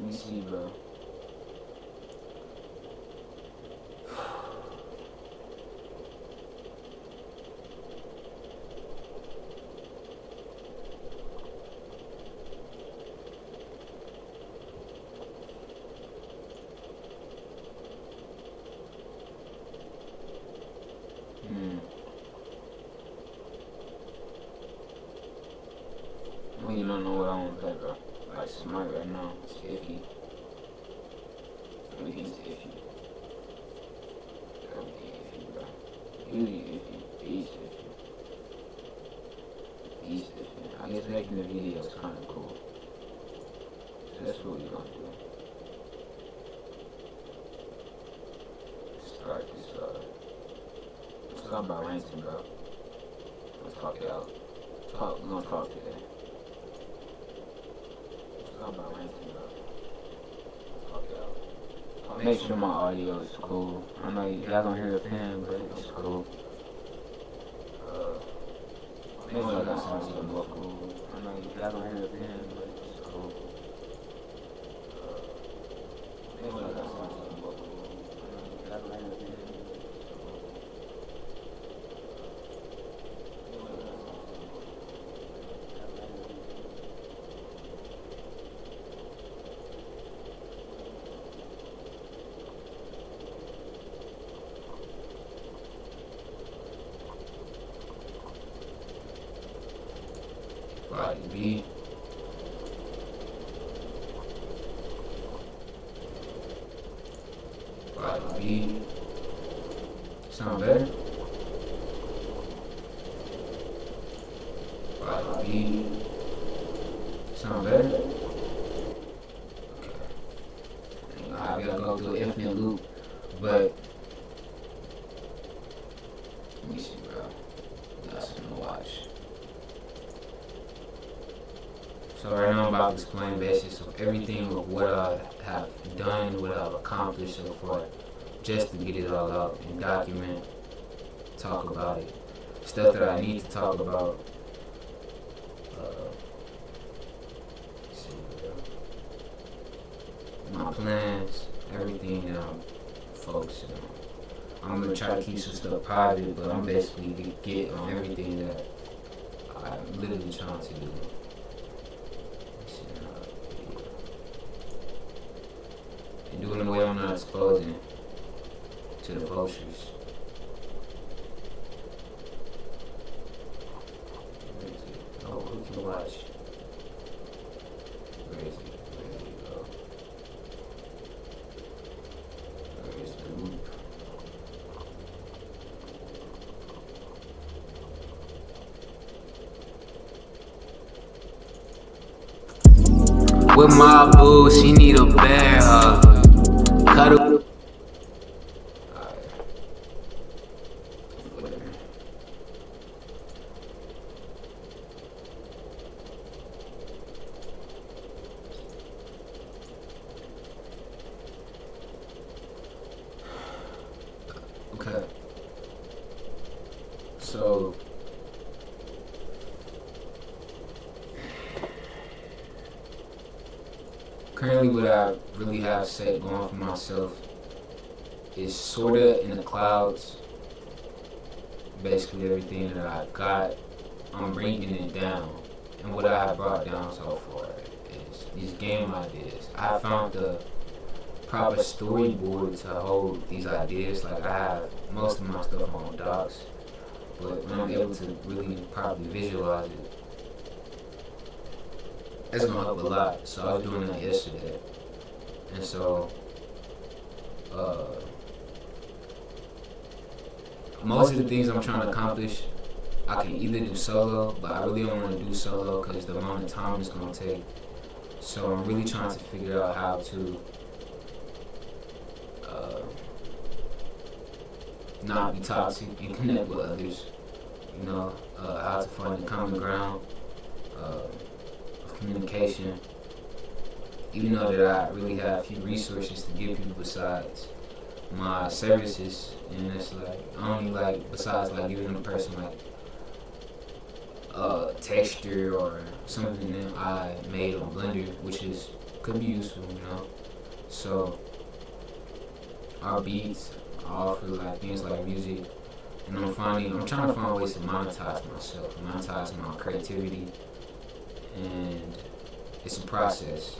me see, bro. Well, you don't know what I want to play, bro. Like Smite right now, it's iffy. Everything's iffy. Everything iffy, bro. Beauty iffy. Beast iffy. Beast iffy. I guess making the videos kind of cool. So that's what we're gonna do. Start this. Let's talk about ranting, bro. Let's talk it out. We're gonna talk today. About ranting, bro. Talk it out. Make sure my audio is cool. I know y'all gonna hear a pen, but it's cool. Make sure I got something more cool. I know y'all gonna hear a pen, but it's cool. Make sure I got something more cool. I know y'all gonna hear a pen. B. B. Sound better? B. Sound better? Okay. I gotta go through an infinite loop, but let me see, bro. Got something to watch. So right now I'm about to explain basics of everything of what I have done, what I've accomplished so far, just to get it all out and document, talk about it. Stuff that I need to talk about. My plans, everything that I'm focusing on. I'm gonna try to keep some stuff private, but I'm basically gonna get on everything that I'm literally trying to do. And do it in a way I'm not exposing it to the vultures. Where is it? Oh, who can watch? Where is it? Where did it go? Where is the loop? With my boo, she need a bear hug. Cuddle. Okay. So currently what I really have set going for myself is sorta in the clouds. Basically everything that I got, I'm bringing it down. And what I have brought down so far is these game ideas. I found the proper storyboard to hold these ideas. Like I have most of my stuff on docs, but when I'm able to really properly visualize it, it's gonna help a lot. So I was doing that yesterday, and so most of the things I'm trying to accomplish, I can either do solo, but I really don't want to do solo because the amount of time it's gonna take. So I'm really trying to figure out how to not be toxic and connect with others. You know, how to find the common ground of communication. Even though that I really have a few resources to give people besides my services, and it's like only like besides like giving a person like texture or something that I made on Blender, which is could be useful, So our beats, I offer like things like music, and I'm trying to find ways to monetize myself, monetize my creativity, and it's a process.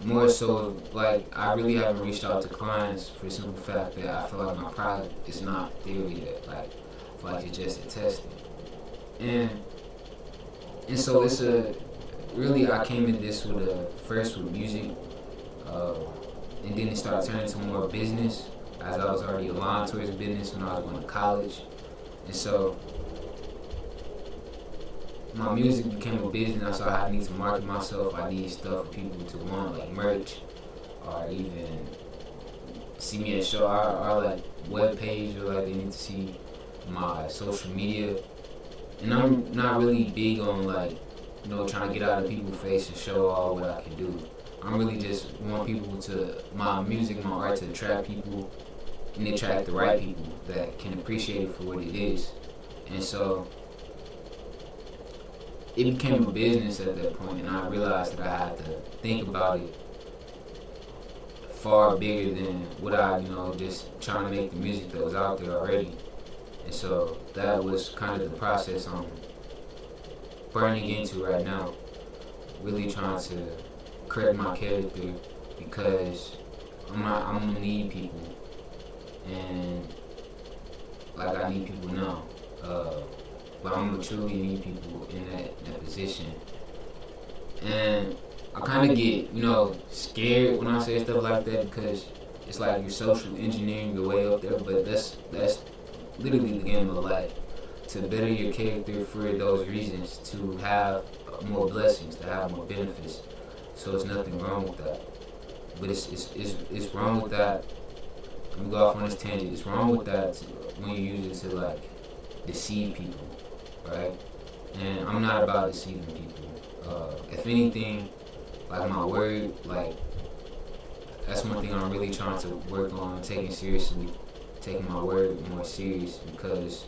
More so, like, I really haven't reached out to clients for the simple fact that I feel like my product is not theory yet. Like, I feel like it's just a testing. And so it's really, I came in this first with music, and then it started turning to more business, as I was already aligned towards business when I was going to college. And so my music became a business, so I need to market myself. I need stuff for people to want, like merch, or even see me at show, or like web page, or like they need to see my social media. And I'm not really big on like, trying to get out of people's face and show all what I can do. I'm really just want people my music, my art to attract people, and attract the right people that can appreciate it for what it is. And so it became a business at that point, and I realized that I had to think about it far bigger than what I, just trying to make the music that was out there already. And so that was kind of the process I'm burning into right now. Really trying to correct my character, because I'm gonna need people, and like I need people now. But I'm gonna truly need people in that position. And I kind of get, scared when I say stuff like that, because it's like you're social engineering your way up there, but that's literally the game of life. To better your character for those reasons, to have more blessings, to have more benefits. So there's nothing wrong with that. But it's wrong with that. Let me go off on this tangent. It's wrong with that when you use it to like deceive people, right? And I'm not about deceiving people. If anything, like my word, like that's one thing I'm really trying to work on, taking my word more serious, because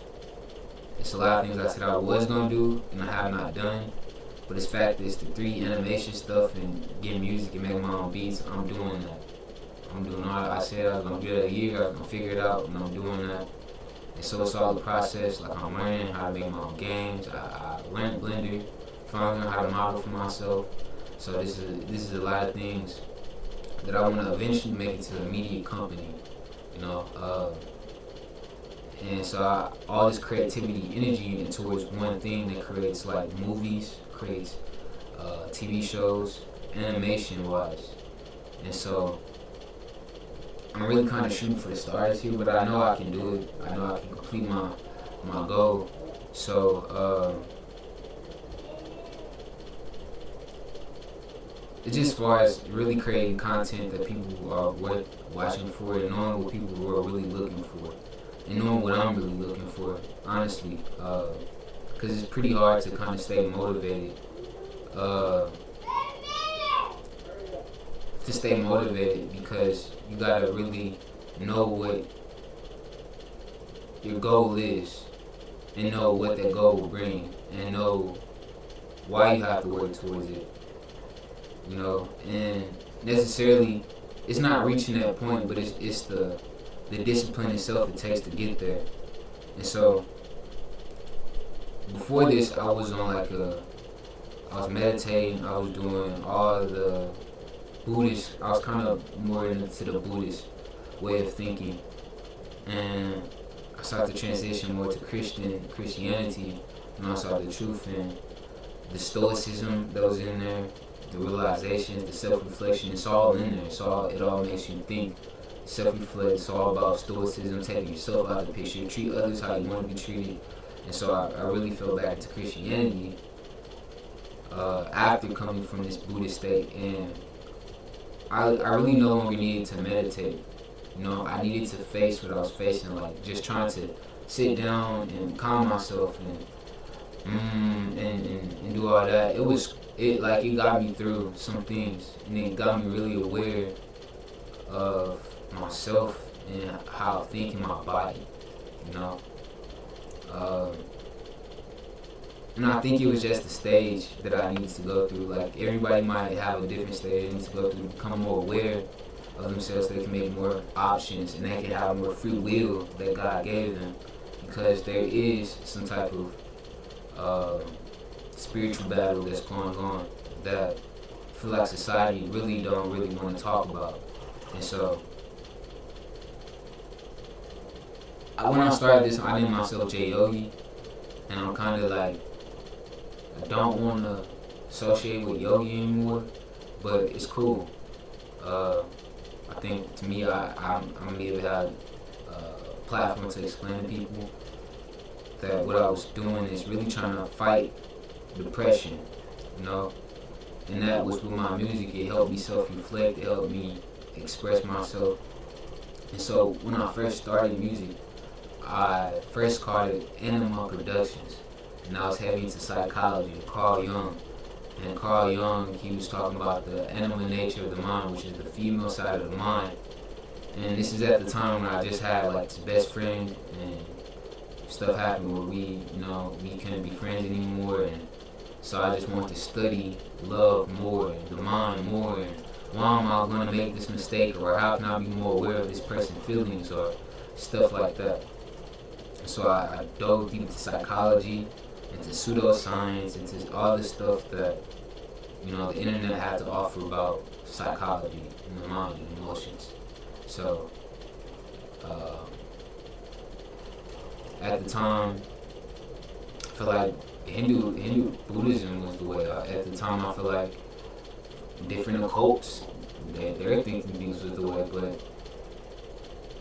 it's a lot of things I said I was gonna do and I have not done. But it's fact is the 3 animation stuff and getting music and making my own beats, I'm doing that. I'm doing all that. I said I was gonna do that a year, I was gonna figure it out, and I'm doing that. And so it's all the process. Like I'm learning how to make my own games. I learned Blender, finally learned how to model for myself. So this is a lot of things that I want to eventually make it to a media company, and so all this creativity, energy into towards one thing that creates like movies, creates TV shows, animation wise. And so I'm really kind of shooting for the stars here, but I know I can do it. I know I can complete my goal. So it's just as far as really creating content that people are watching for, and knowing what people are really looking for, and knowing what I'm really looking for, honestly, because it's pretty hard to kind of stay motivated. Because you gotta really know what your goal is, and know what that goal will bring, and know why you have to work towards it. And necessarily, it's not reaching that point, but it's the discipline itself it takes to get there. And so, before this, I was on I was meditating, I was doing all the Buddhist, I was kind of more into the Buddhist way of thinking. And I started to transition more to Christianity, and I saw the truth in the stoicism that was in there, the realizations, the self-reflection. It's all in there. It all makes you think, self-reflect. It's all about stoicism, taking yourself out of the picture, treat others how you want to be treated. And so I really fell back into Christianity after coming from this Buddhist state, and I really no longer needed to meditate. I needed to face what I was facing, like just trying to sit down and calm myself and do all that. It got me through some things, and it got me really aware of myself and how I think in my body. And I think it was just the stage that I needed to go through. Like, everybody might have a different stage they need to go through to become more aware of themselves, so they can make more options and they can have more free will that God gave them. Because there is some type of spiritual battle that's going on that I feel like society don't really want to talk about. And so, when I started this, I named myself J Yogi, and I'm kind of like, I don't want to associate with yogi anymore, but it's cool. I think to me, I'm gonna be able to have a platform to explain to people that what I was doing is really trying to fight depression, you know. And that was with my music. It helped me self-reflect. It helped me express myself. And so when I first started music, I first called it Anima Productions, and I was heavy into psychology, Carl Jung. And Carl Jung, he was talking about the animal nature of the mind, which is the female side of the mind. And this is at the time when I just had like this best friend, and stuff happened where we couldn't be friends anymore. And so I just wanted to study love more, and the mind more, and why am I going to make this mistake, or how can I be more aware of this person's feelings, or stuff like that. So I dove deep into psychology, into pseudoscience, into all this stuff that the internet had to offer about psychology and the mind and emotions. So at the time, I feel like Hindu Buddhism was the way. At the time, I feel like different occults, they're thinking things was the way. But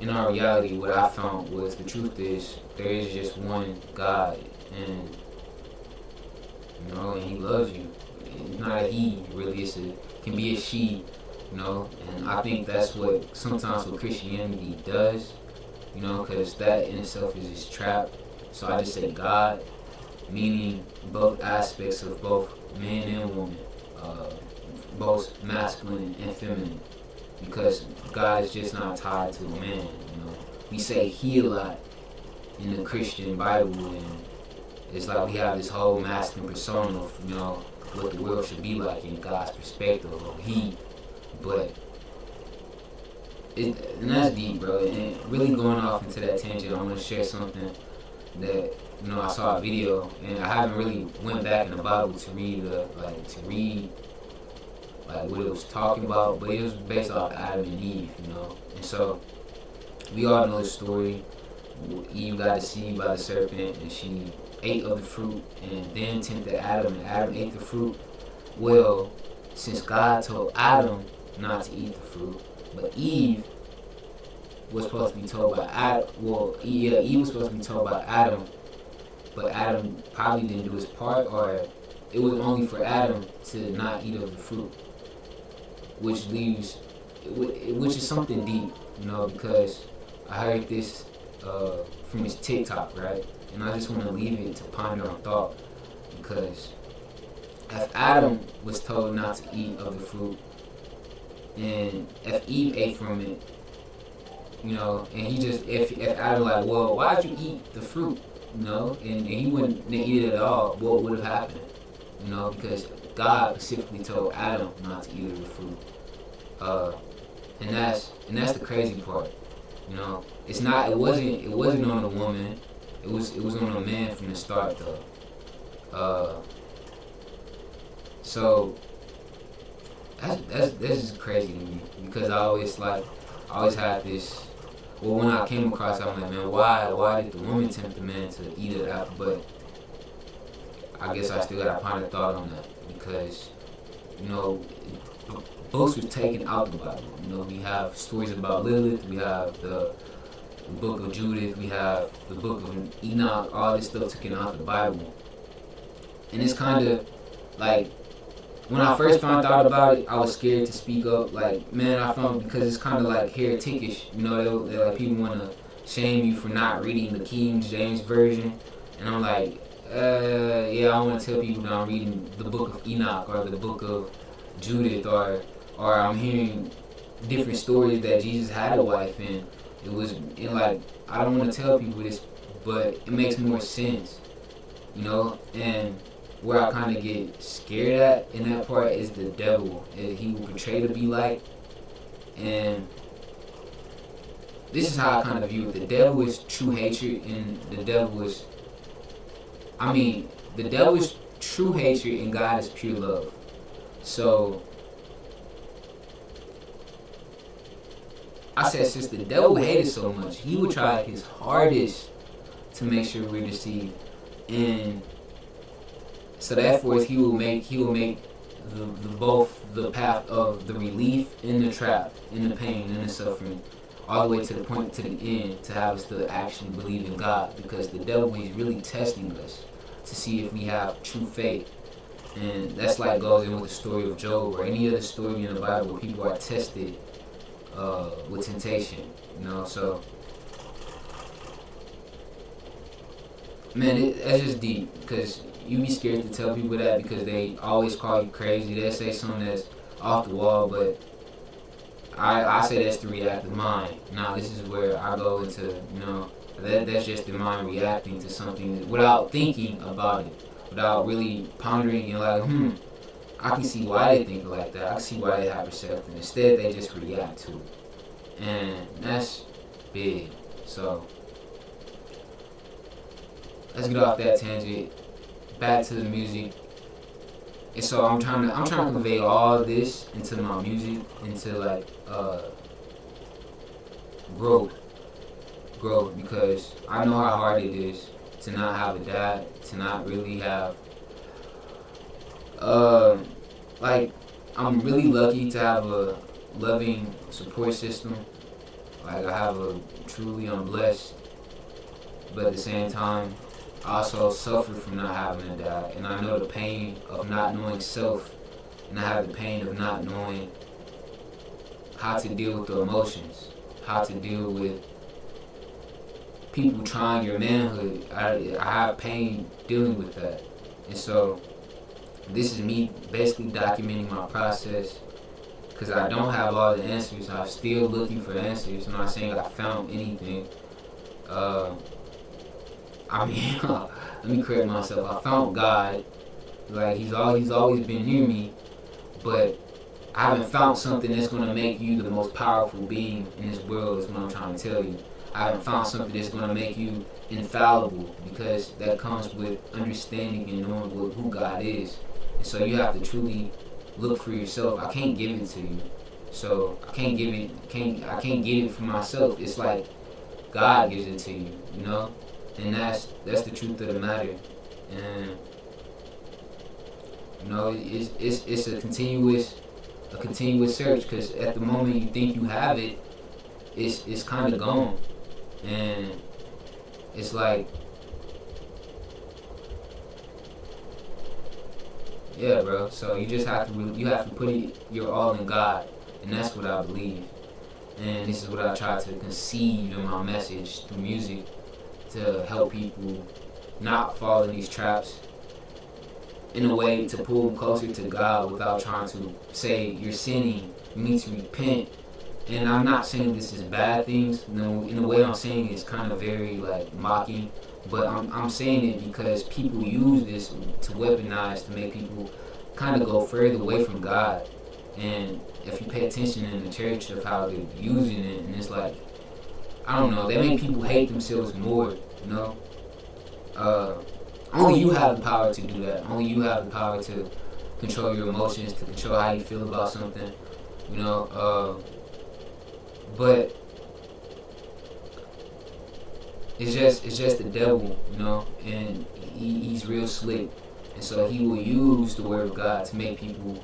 in our reality, what I found was the truth is there is just one God, and and He loves you. It's not a He, really. It can be a she, And I think that's what sometimes what Christianity does, because that in itself is just trapped. So I just say God, meaning both aspects of both man and woman, both masculine and feminine, because God is just not tied to a man. We say He a lot in the Christian Bible, and it's like we have this whole masculine persona of what the world should be like in God's perspective of He, but and that's deep, bro. And really going off into that tangent, I want to share something that I saw a video, and I haven't really went back in the Bible to read what it was talking about, but it was based off Adam and Eve, And so we all know the story. Eve got deceived by the serpent, and she ate of the fruit, and then tempted Adam, and Adam ate the fruit. Well, since God told Adam not to eat the fruit, but Eve was supposed to be told by Adam. Well, yeah, Eve was supposed to be told by Adam, but Adam probably didn't do his part, or it was only for Adam to not eat of the fruit, which is something deep, because I heard this from his TikTok, right? And I just want to leave it to ponder on thought, because if Adam was told not to eat of the fruit, and if Eve ate from it, and he just, if Adam like, well, why'd you eat the fruit, and he wouldn't eat it at all, what would have happened, because God specifically told Adam not to eat of the fruit, and that's the crazy part, it wasn't on a woman, it was on a man from the start though, so that's just crazy to me, because I always had this. Well, when I came across it, I'm like, man, why did the woman tempt the man to eat it out? But I guess I still got to ponder thought on that, because books were taken out the Bible. We have stories about Lilith, we have the book of Judith, we have the book of Enoch, all this stuff taken out the Bible. And it's kind of like, when I first found out about it, I was scared to speak up. Like, man, I found, because it's kind of like heretickish. They're like, people want to shame you for not reading the King James version, and I'm like, yeah, I want to tell people that I'm reading the book of Enoch or the book of Judith, or I'm hearing different stories that Jesus had a wife, and I don't want to tell people this, but it makes more sense. you know. And where I kind of get scared at in that part is the devil. He will portray to be like, and this is how I kind of view it. The devil is true hatred, and the devil is, the devil is true hatred, and God is pure love. So I said, since the devil hated so much, he would try his hardest to make sure we're deceived, and so therefore he will make both the path of the relief in the trap, in the pain, in the suffering, all the way to the point, to the end, to have us to actually believe in God, because the devil is really testing us to see if we have true faith. And that's like goes in with the story of Job or any other story in the Bible where people are tested with temptation, you know. So man, that's just deep, because you be scared to tell people that because they always call you crazy. They say something that's off the wall, but I say that's the reactive mind. Now this is where I go into, you know, that's just the mind reacting to something without thinking about it, without really pondering and like, I can see why they think like that. I can see why they have perception. Instead, they just react to it, and that's big. So let's get off that tangent. Back to the music. And so I'm trying to convey all of this into my music, into like growth, because I know how hard it is to not have a dad, to not really have like, I'm really lucky to have a loving support system. Like, I'm blessed, but at the same time, I also suffer from not having a dad, and I know the pain of not knowing self, and I have the pain of not knowing how to deal with the emotions, how to deal with people trying your manhood. I have pain dealing with that, and so this is me basically documenting my process, because I don't have all the answers. I'm still looking for answers. I'm not saying I found anything. Let me correct myself. I found God. Like, he's always been near me, but I haven't found something that's going to make you the most powerful being in this world, is what I'm trying to tell you. I haven't found something that's going to make you infallible, because that comes with understanding and knowing who God is. And so you have to truly look for yourself. I can't give it to you. So I can't get it for myself. It's like God gives it to you, you know? And that's the truth of the matter. And you know, it's a continuous search, because at the moment you think you have it, it's kind of gone. And it's like, yeah, bro. So you just have to put your all in God, and that's what I believe. And this is what I try to conceive in my message through music, to help people not fall in these traps, in a way to pull them closer to God without trying to say you're sinning, you need to repent. And I'm not saying this is bad things. No, in the way I'm saying it's kind of very like mocking, but I'm saying it because people use this to weaponize, to make people kind of go further away from God. And if you pay attention in the church of how they're using it, and it's like, I don't know, they make people hate themselves more, you know? Only you have the power to do that. Only you have the power to control your emotions, to control how you feel about something, you know? But it's just the devil, you know? And he's real slick. And so he will use the word of God to make people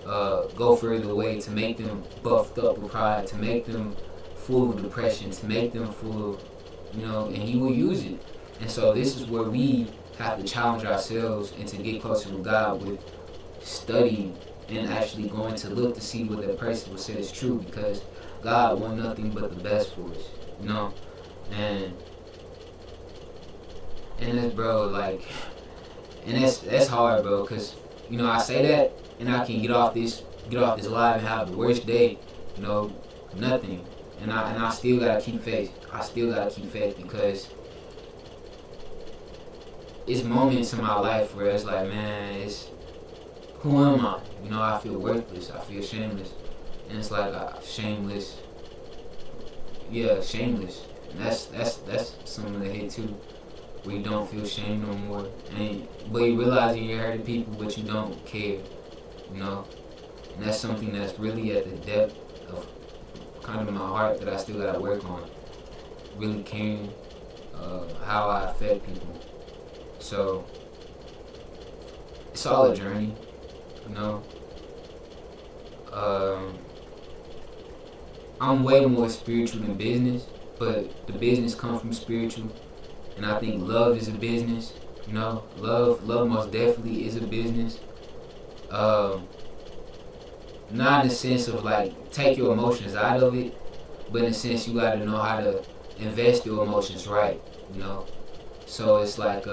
go further away, to make them buffed up with pride, to make them full of depression, to make them full of, you know, and he will use it. And so this is where we have to challenge ourselves and to get closer with God with studying and actually going to look to see what that person will say is true, because God wants nothing but the best for us, you know? And that's, bro, like, and that's hard, bro, because, you know, I say that and I can get off this live and have the worst day, you know, nothing. And I still gotta keep faith. I still gotta keep faith, because it's moments in my life where it's like, man, who am I? You know, I feel worthless. I feel shameless, and it's like shameless. Yeah, shameless. And that's something that hit too, where you don't feel shame no more, but you realize you're hurting people, but you don't care. You know, and that's something that's really at the depth of kind of my heart that I still gotta work on. Really caring how I affect people. So it's all a journey, you know. I'm way more spiritual than business, but the business comes from spiritual, and I think love is a business. You know, love most definitely is a business. Not in the sense of like take your emotions out of it, but in the sense you gotta know how to invest your emotions right. You know, so it's like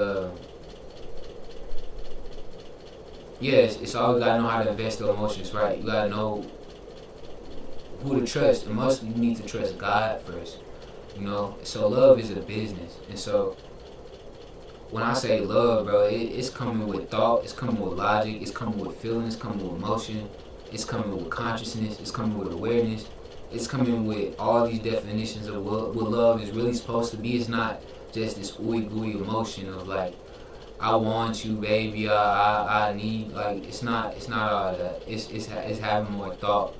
yes, it's all you gotta know how to invest your emotions right. You gotta know who to trust, and mostly you need to trust God first. You know, so love is a business, and so when I say love, bro, it's coming with thought, it's coming with logic, it's coming with feelings, it's coming with emotion, it's coming with consciousness, it's coming with awareness, it's coming with all these definitions of what love is really supposed to be. It's not just this ooey gooey emotion of like, I want you, baby, I need, like, it's not all that. It's having more thought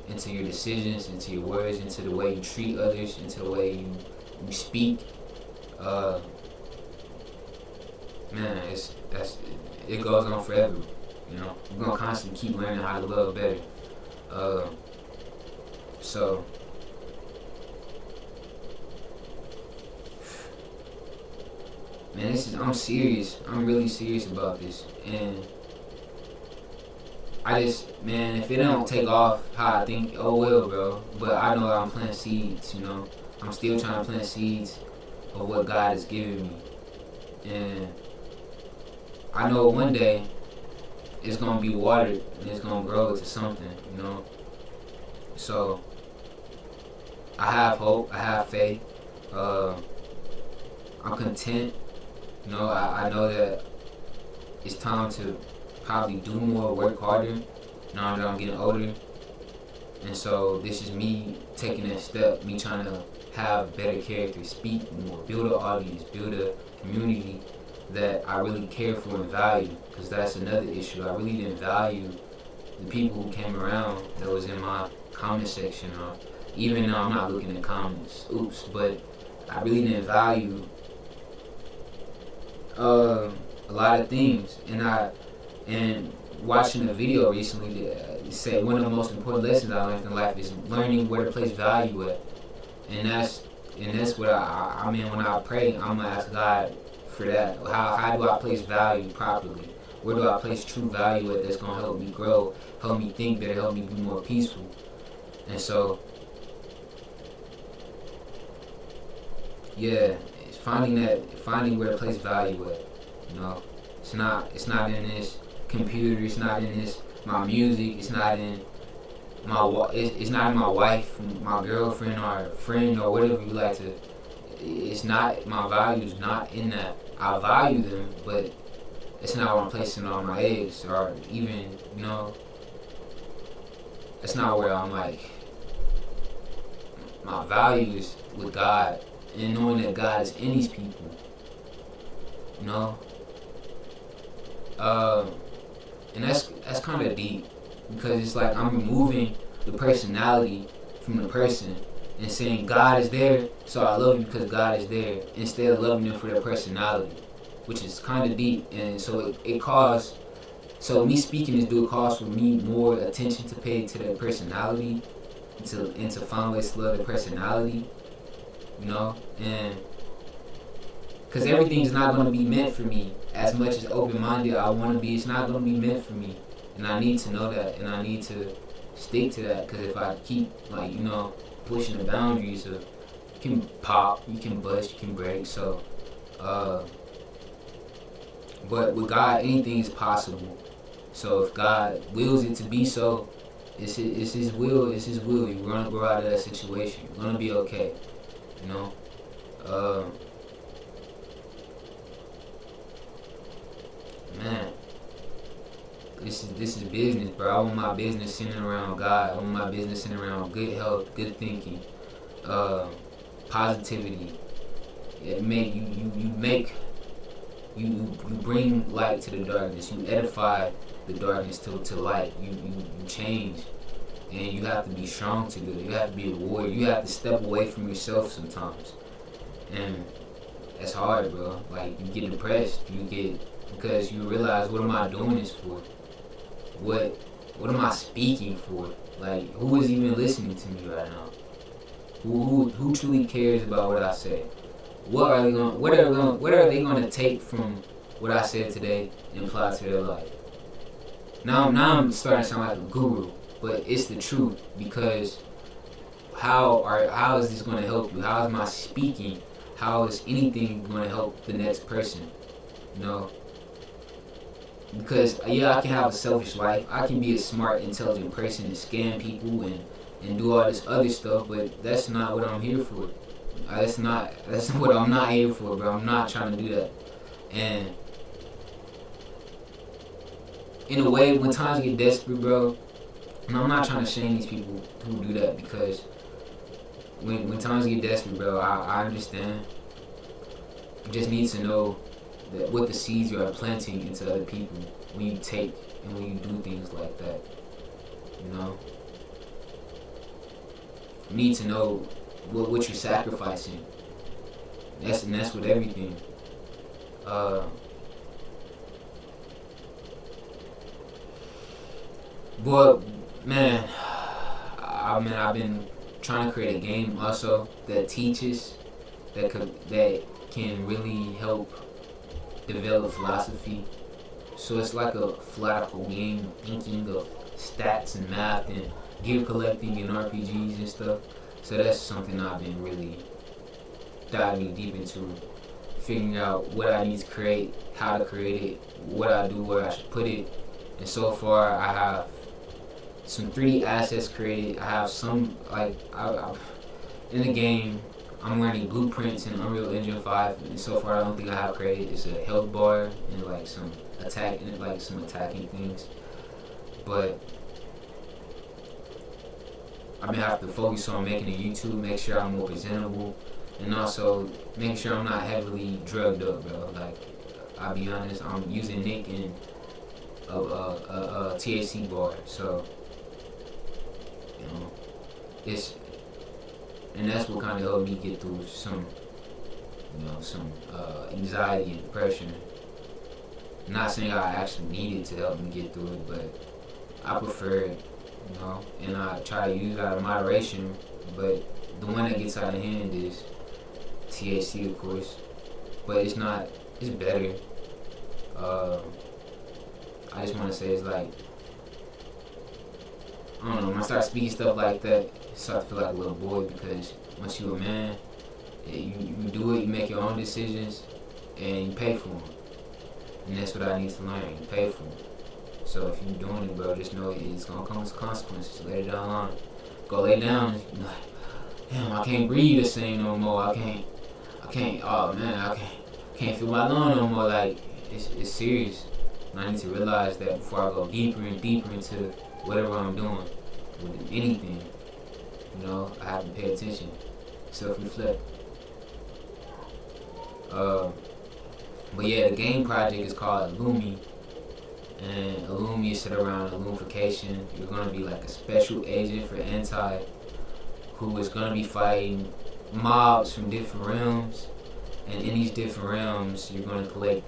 into your decisions, into your words, into the way you treat others, into the way you speak. Man, it goes on forever. You know, we're gonna constantly keep learning how to love better. So man, I'm serious. I'm really serious about this, and I just, man, if it don't take off how I think, oh well, bro. But I know I'm planting seeds. You know, I'm still trying to plant seeds of what God has given me, and I know one day it's gonna be watered and it's gonna grow into something. You know, so I have hope. I have faith. I'm content. You know, I know that it's time to probably do more, work harder, now that I'm getting older. And so this is me taking that step, me trying to have better character, speak more, build an audience, build a community that I really care for and value. Because that's another issue. I really didn't value the people who came around that was in my comment section, or even though I'm not looking at comments, but I really didn't value a lot of things. And watching a video recently that said one of the most important lessons I learned in life is learning where to place value at. And that's what I mean when I pray, I'm gonna ask God for that. How do I place value properly? Where do I place true value at that's gonna help me grow, help me think better, help me be more peaceful? And so yeah, it's finding where to place value at. You know, it's not in this computer, it's not in this my music, it's not in it's not in my wife, my girlfriend, or friend, or whatever you like to. It's not, my values not in that. I value them, but it's not where I'm placing all my eggs, or even, you know, it's not where I'm like, my values with God, and knowing that God is in these people, you know. And that's kind of deep, because it's like I'm removing the personality from the person and saying God is there, so I love you because God is there, instead of loving them for their personality, which is kind of deep. And so it caused, so me speaking this dude caused for me more attention to pay to their personality, and to find ways to love their personality, you know. And because everything's not going to be meant for me. As much as open-minded I want to be, it's not going to be meant for me. And I need to know that, and I need to stick to that, because if I keep, like, you know, pushing the boundaries of, you can pop, you can bust, you can break. So but with God, anything is possible. So if God wills it to be so, it's his will, you're going to grow out of that situation, you're going to be okay, you know. man, this is business, bro. I want my business centered around God. I want my business centered around good health, good thinking, positivity. It make you bring light to the darkness. You edify the darkness to light. You change, and you have to be strong to do it. You have to be a warrior. You have to step away from yourself sometimes, and that's hard, bro. Like, you get depressed. Because you realize, what am I doing this for? What am I speaking for? Like, who is even listening to me right now? Who truly cares about what I say? What are they gonna take from what I said today and apply to their life? Now I'm starting to sound like a guru, but it's the truth, because how is this gonna help you? How is my speaking? How is anything gonna help the next person? You know? Because I can have a selfish life. I can be a smart, intelligent person and scam people and do all this other stuff, but that's not what I'm here for. That's what I'm not here for, bro. I'm not trying to do that. And in a way, when times get desperate, bro, and I'm not trying to shame these people who do that, because when times get desperate, bro, I understand. You just need to know that what the seeds you are planting into other people when you take and when you do things like that. You know? You need to know what you're sacrificing. That's with everything. But man, I've been trying to create a game also that teaches, that can really help develop philosophy. So it's like a philosophical game, thinking of stats and math and gear collecting and RPGs and stuff. So that's something I've been really diving deep into, figuring out what I need to create, how to create it, what I do, where I should put it. And so far, I have some 3D assets created. I have some, like, in the game, I'm learning blueprints in Unreal Engine 5, and so far I don't think I have created. It's a health bar and like some attacking things. But I'm gonna have to focus on making a YouTube, make sure I'm more presentable, and also making sure I'm not heavily drugged up, bro. Like, I'll be honest, I'm using Nick and a THC bar, so you know, and that's what kind of helped me get through some anxiety and depression. I'm not saying I actually needed to help me get through it, but I prefer it, you know, and I try to use it out of moderation. But the one that gets out of hand is THC, of course, but it's better. I just want to say, it's like, I don't know, when I start speaking stuff like that, I start to feel like a little boy, because once you're a man, you do it, you make your own decisions, and you pay for them. And that's what I need to learn, you pay for them. So if you're doing it, bro, just know it's going to come with consequences. Later down the line, go lay down, and you're like, damn, I can't breathe the same no more, I can't, oh man, I can't feel my lung no more. Like, it's serious. And I need to realize that before I go deeper and deeper into whatever I'm doing, with anything, you know, I have to pay attention, self-reflect. But yeah, the game project is called Illumi, and Illumi is set around illumification. You're gonna be like a special agent for Anti, who is gonna be fighting mobs from different realms, and in these different realms, you're gonna collect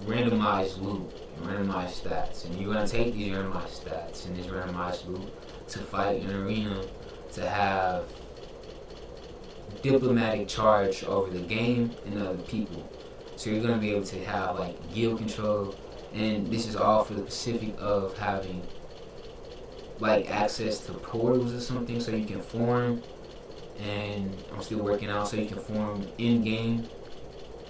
randomized loot, randomized stats, and you're gonna take these randomized stats and this randomized loot to fight in an arena, to have diplomatic charge over the game and other people. So you're gonna be able to have like guild control, and this is all for the specific of having like access to portals or something, so you can form. And I'm still working out, so you can form in game,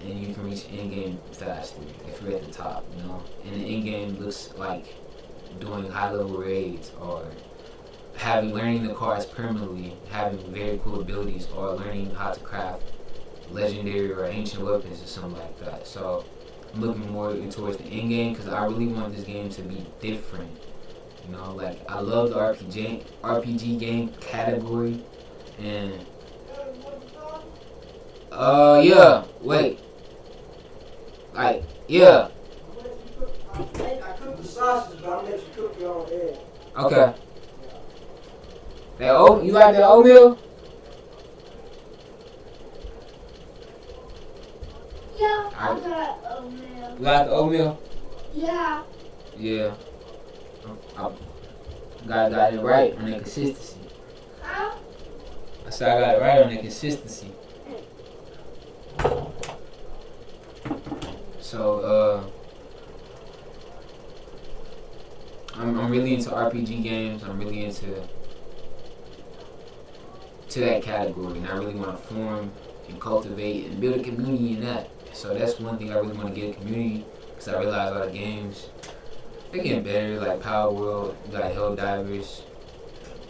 and you can reach in game faster if you're at the top, you know. And the in game looks like doing high level raids, or learning the cards permanently, having very cool abilities, or learning how to craft legendary or ancient weapons or something like that. So I'm looking more towards the end game because I really want this game to be different. You know, like I love the RPG game category, and yeah, wait, like yeah. I cooked the sausage, but I'll let you cook your own egg. Okay. That you like that oatmeal? Yeah, I got oatmeal. You like the oatmeal? Yeah. Yeah. I got it right on the consistency. Huh? I said I got it right on the consistency. So I'm really into RPG games. I'm really into that category, and I really want to form and cultivate and build a community in that. So that's one thing I really want to get a community, because I realize a lot of games, they're getting better, like Power World, you got Hell Divers,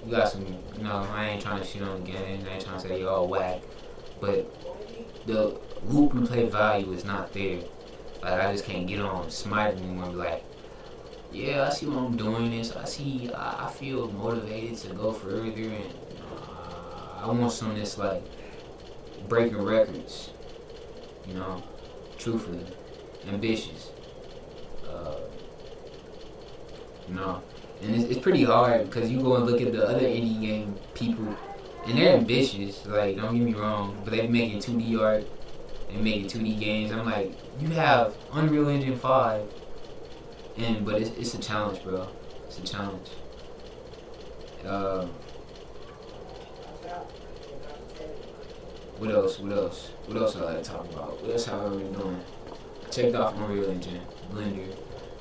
you got some, you know, I ain't trying to shit on the games, I ain't trying to say y'all whack, but the loop and play value is not there. Like, I just can't get on Smite anymore and be like, yeah, I see what I'm doing this, I feel motivated to go further, and I want some that's like breaking records, you know, truthfully, ambitious, you know, and it's pretty hard because you go and look at the other indie game people, and they're ambitious, like, don't get me wrong, but they're making 2D art, they making 2D games. I'm like, you have Unreal Engine 5, but it's a challenge, bro. It's a challenge. What else? What else I like to talk about? What else have I been doing? I checked off Unreal Engine, Blender,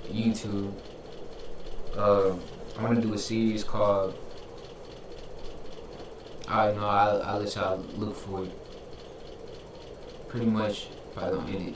YouTube. I want to do a series called, I don't know, I'll let y'all look for it. Pretty much, probably gonna end it